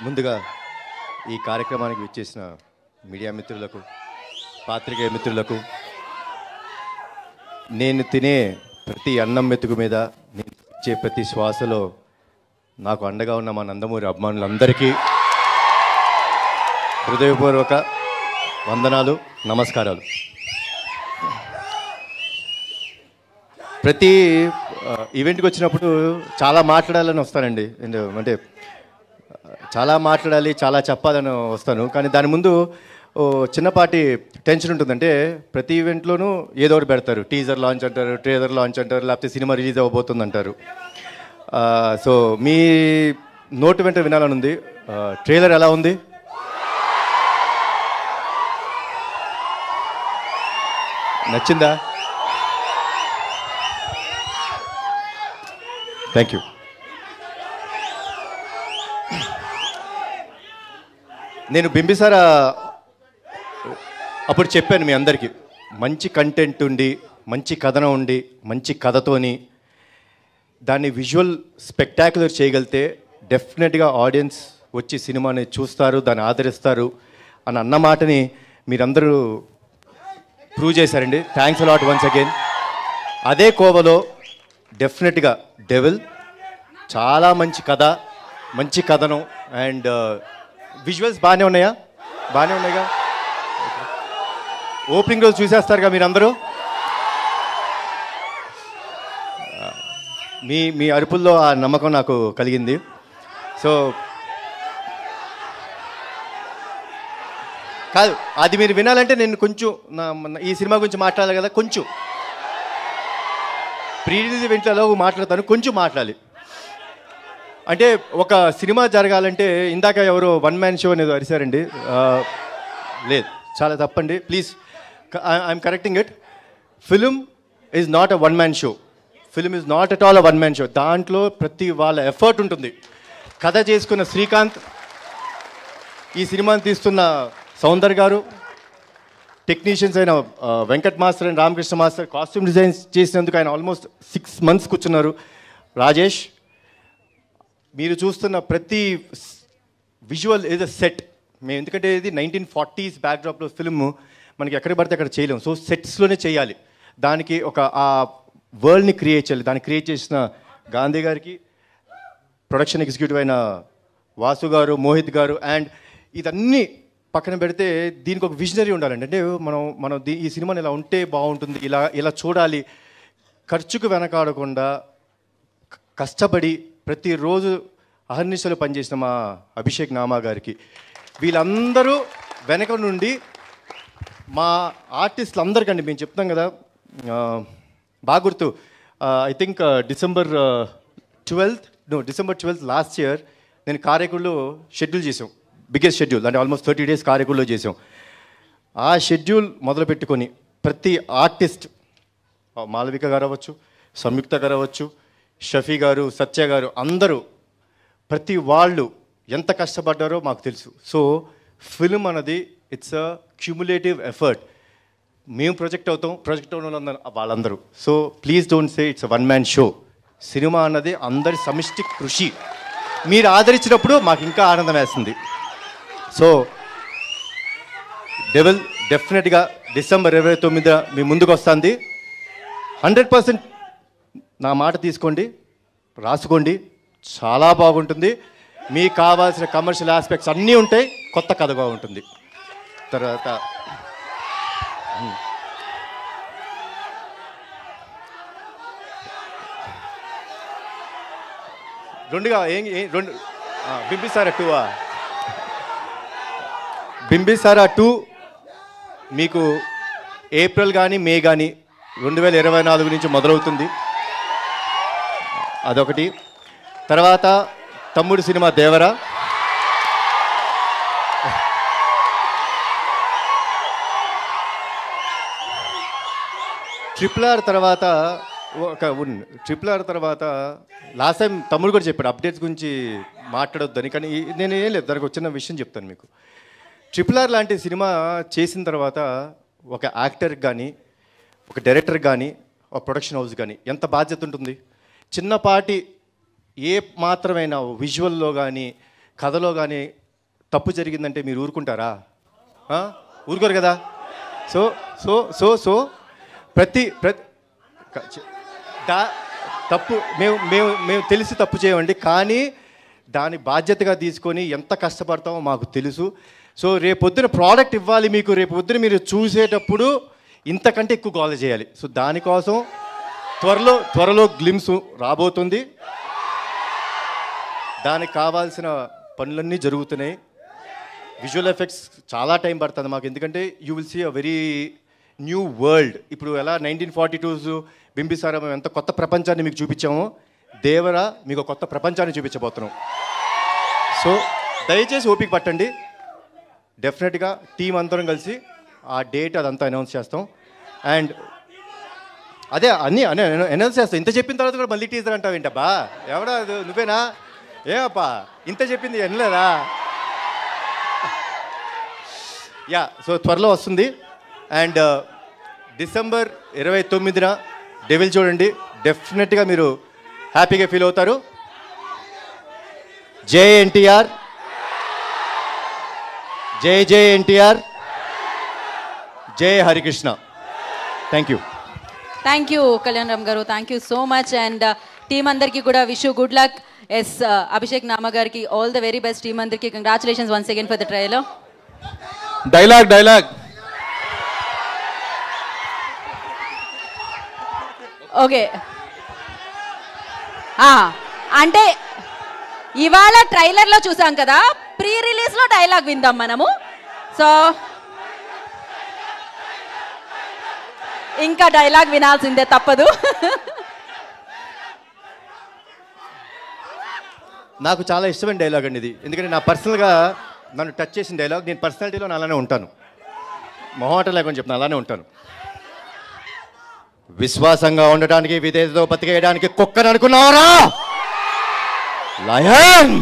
ముందుగా ఈ కార్యక్రమానికి విచ్చేసిన మీడియా మిత్రులకు, పాత్రికేయ మిత్రులకు, నేను తినే ప్రతి అన్నం మెతుకు మీద, నేను ఇచ్చే ప్రతి శ్వాసలో నాకు అండగా ఉన్న మా నందమూరి అభిమానులందరికీ హృదయపూర్వక వందనాలు, నమస్కారాలు. ప్రతి ఈవెంట్కి వచ్చినప్పుడు చాలా మాట్లాడాలని వస్తానండి. అంటే చాలా మాట్లాడాలి, చాలా చెప్పాలని వస్తాను. కానీ దాని ముందు చిన్నపాటి టెన్షన్ ఉంటుంది. అంటే ప్రతి ఈవెంట్లోనూ ఏదో ఒకటి పెడతారు. టీజర్ లాంచ్ అంటారు, ట్రేలర్ లాంచ్ అంటారు, లేకపోతే సినిమా రిలీజ్ అవ్వబోతుంది అంటారు. సో మీ నోటు వెంట వినాలని ఉంది. ట్రేలర్ ఎలా ఉంది? నచ్చిందా? Thank you. నేను బింబిసార అప్పుడు చెప్పాను మీ అందరికీ, మంచి కంటెంట్ ఉండి, మంచి కథనం ఉండి, మంచి కథతోని దాన్ని విజువల్ స్పెక్టాక్యులర్ చేయగలిగితే డెఫినెట్గా ఆడియన్స్ వచ్చి సినిమాని చూస్తారు, దాన్ని ఆదరిస్తారు అని అన్న మాటని మీరందరూ ప్రూవ్ చేశారండి. Thanks a lot once again. అదే కోవలో డెఫినెట్గా డెవిల్ చాలా మంచి కథ, మంచి కథనం అండ్ విజువల్స్ బాగానే ఉన్నాయా? బాగానే ఉన్నాయిగా. ఓపెనింగ్ రోజు చూసేస్తారుగా మీరందరూ. మీ అరుపుల్లో ఆ నమ్మకం నాకు కలిగింది. సో కాదు, అది మీరు వినాలంటే నేను కొంచెం ఈ సినిమా గురించి మాట్లాడాలి కదా. కొంచెం ప్రీ రిలీజ్ ఈవెంట్లలో మాట్లాడతాను, కొంచెం మాట్లాడాలి. అంటే ఒక సినిమా జరగాలంటే, ఇందాక ఎవరో వన్ మ్యాన్ షో అనేది అరిశారండి. లేదు, చాలా తప్పండి. Please, I'm correcting it. Film is not a one man show. Film is not at all a one man show. దాంట్లో ప్రతి వాళ్ళ ఎఫర్ట్ ఉంటుంది. కథ చేసుకున్న శ్రీకాంత్, ఈ సినిమాని తీస్తున్న సౌందర్ గారు, టెక్నీషియన్స్ అయిన Venkat master and Ramakrishna master, costume designs చేసినందుకు ఆయన ఆల్మోస్ట్ 6 months కూర్చున్నారు. రాజేష్, మీరు చూస్తున్న ప్రతి విజువల్ ఈజ్ అ సెట్. మేము ఎందుకంటే ఇది 1940s బ్యాక్డ్రాప్లో ఫిల్మ్, మనకి ఎక్కడ పడితే అక్కడ చేయలేము. సో సెట్స్లోనే చేయాలి. దానికి ఒక ఆ వరల్డ్ని క్రియేట్ చేయాలి. దాన్ని క్రియేట్ చేసిన గాంధీ గారికి, ప్రొడక్షన్ ఎగ్జిక్యూటివ్ అయిన వాసు గారు, మోహిత్ గారు, అండ్ ఇదన్నీ పక్కన పెడితే దీనికి ఒక విజనరీ ఉండాలండి. అంటే మనం ఈ సినిమాని ఇలా ఉంటే బాగుంటుంది, ఇలా చూడాలి, ఖర్చుకు వెనకాడకుండా కష్టపడి ప్రతిరోజు అహర్నిశలు పనిచేసిన మా అభిషేక్ నామా గారికి, వీళ్ళందరూ వెనక నుండి మా ఆర్టిస్టులు అందరికండి మేము చెప్తాం కదా. బాగా గుర్తు, I think December 12th last year నేను కారైకుడిలో షెడ్యూల్ చేసాం. బిగ్గెస్ట్ షెడ్యూల్, అంటే ఆల్మోస్ట్ 30 days కారైకుడిలో చేసాం. ఆ షెడ్యూల్ మొదలు పెట్టుకొని ప్రతి ఆర్టిస్ట్, మాలవిక గారు అవ్వచ్చు, సంయుక్త గారు అవ్వచ్చు, షఫీ గారు, సత్య గారు, అందరూ ప్రతి వాళ్ళు ఎంత కష్టపడ్డారో మాకు తెలుసు. సో ఫిల్మ్ అన్నది ఇట్స్ అ క్యూములేటివ్ ఎఫర్ట్. మేము ప్రొజెక్ట్ అవున వాళ్ళందరూ. So please don't say it's a one man show. Cinema అన్నది అందరి సమిష్టి కృషి. మీరు ఆదరించినప్పుడు మాకు ఇంకా ఆనందం వేస్తుంది. సో డెవిల్ డెఫినెట్గా డిసెంబర్ 29న మీ ముందుకు వస్తుంది. 100% నా మాట తీసుకోండి, రాసుకోండి, చాలా బాగుంటుంది. మీకు కావాల్సిన కమర్షియల్ ఆస్పెక్ట్స్ అన్నీ ఉంటాయి, కొత్త కథగా ఉంటుంది. తర్వాత రెండు బింబిసారా 2 మీకు ఏప్రిల్ కానీ మే కానీ 2024 నుంచి మొదలవుతుంది. అదొకటి. తర్వాత తమ్ముడు సినిమా దేవరా, RRR తర్వాత లాస్ట్ టైం తమ్ముడు కూడా చెప్పాడు అప్డేట్స్ గురించి మాట్లాడొద్దని. కానీ నేను ఏం లేదు, దానికి వచ్చిన విషయం చెప్తాను మీకు. RRR లాంటి సినిమా చేసిన తర్వాత ఒక యాక్టర్కి కానీ, ఒక డైరెక్టర్కి కానీ, ఒక ప్రొడక్షన్ హౌస్ కానీ ఎంత బాధ్యత ఉంటుంది. చిన్నపాటి ఏ మాత్రమైనా విజువల్లో కానీ కథలో కానీ తప్పు జరిగిందంటే మీరు ఊరుకుంటారా? ఊరుకోరు కదా. సో సో సో సో ప్రతి తప్పు మేము తెలిసి తప్పు చేయమండి, కానీ దాని బాధ్యతగా తీసుకొని ఎంత కష్టపడతామో మాకు తెలుసు. సో రేపొద్దున ప్రోడక్ట్ ఇవ్వాలి మీకు, రేపొద్దున మీరు చూసేటప్పుడు ఇంతకంటే ఎక్కువ గోల చేయాలి. సో దానికోసం త్వరలో గ్లిమ్స్ రాబోతుంది. దానికి కావాల్సిన పనులన్నీ జరుగుతున్నాయి. విజువల్ ఎఫెక్ట్స్ చాలా టైం పడుతుంది మాకు, ఎందుకంటే you will see a very new world. ఇప్పుడు ఎలా 1942s బింబిసారా ఎంత కొత్త ప్రపంచాన్ని మీకు చూపించామో, దేవరా మీకు కొత్త ప్రపంచాన్ని చూపించబోతున్నాం. సో దయచేసి ఓపిక పట్టండి. డెఫినెట్గా టీం అందరం కలిసి ఆ డేట్ అదంతా అనౌన్స్ చేస్తాం. అండ్ అదే అన్నీ అనౌన్స్ చేస్తాం. ఇంత చెప్పిన తర్వాత కూడా మళ్ళీ టీజర్ అంటావు ఏంటబ్బా? ఎవడా నువ్వేనా? ఏమప్పా ఇంత చెప్పింది వినలేదా? యా, సో త్వరలో వస్తుంది. అండ్ డిసెంబర్ 29న డెవిల్ చూడండి. డెఫినెట్గా మీరు హ్యాపీగా ఫీల్ అవుతారు. జై ఎన్టీఆర్, జై జై ఎన్టీఆర్, జై Harikrishna. Thank you. Thank you Kalyan Ram గారు, thank you so much. And team అందరికీ కూడా wish you good luck. S Abhishek Nama గారికి all the very best. Team అందరికీ congratulations once again for the trailer. Dialogue okay, అంటే ఇవాళ ట్రైలర్లో చూసాం కదా, ప్రీ రిలీజ్లో డైలాగ్ విందాం మనము. సో ఇంకా డైలాగ్ వినాల్సిందే, తప్పదు. నాకు చాలా ఇష్టమైన డైలాగ్ అండి ఇది, ఎందుకంటే నా పర్సనల్గా నన్ను టచ్ చేసిన డైలాగ్. నేను పర్సనాలిటీలో అలానే ఉంటాను, మొహమాట లేకుండా చెప్తాను, అలానే ఉంటాను. విశ్వాసంగా ఉండటానికి, విధేయతతో బతికేయడానికి కుక్కని అనుకున్నావరా లయన్?